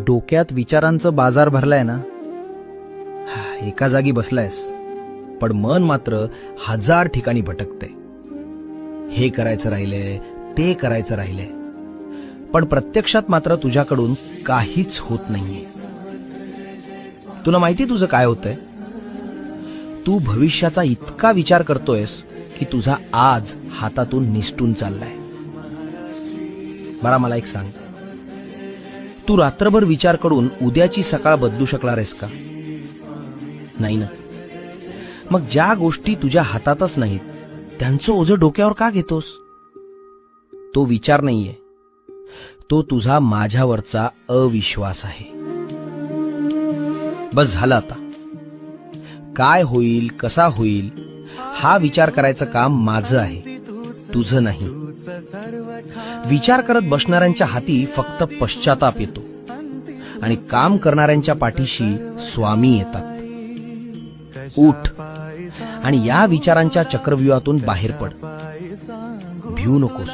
डोक्यात विचारांचं बाजार भरलाय ना, एका जागी बसलायस, पण मन मात्र 1000 ठिकाणी भटकते. हे करायचं राहिलंय, ते करायचं राहिलंय, पण प्रत्यक्षात मात्र तुझ्याकडून काहीच होत नाहीये. तुला माहिती तुझं काय होतंय? तू भविष्याचा इतका विचार करतोयस की तुझा आज हातातून निसटून चाललाय. बरा मला एक सांग, तू रात्रभर विचार करून उद्याची सकाळ बदलू शकणार आहेस का? नाही ना. मग ज्या गोष्टी तुझ्या हातातच नाहीत त्यांचं ओझं डोक्यावर का घेतोस? तो विचार नाहीये, तो तुझा माझ्यावरचा अविश्वास आहे. बस झालं आता. काय होईल, कसा होईल हा विचार करायचं काम माझं आहे, तुझं नाही. विचार करत बसणाऱ्यांच्या हाती फक्त पश्चाताप येतो आणि काम करणाऱ्यांच्या पाठीशी स्वामी येतात. उठ आणि या विचारांच्या चक्रव्यूहातून बाहेर पड. भिवू नकोस.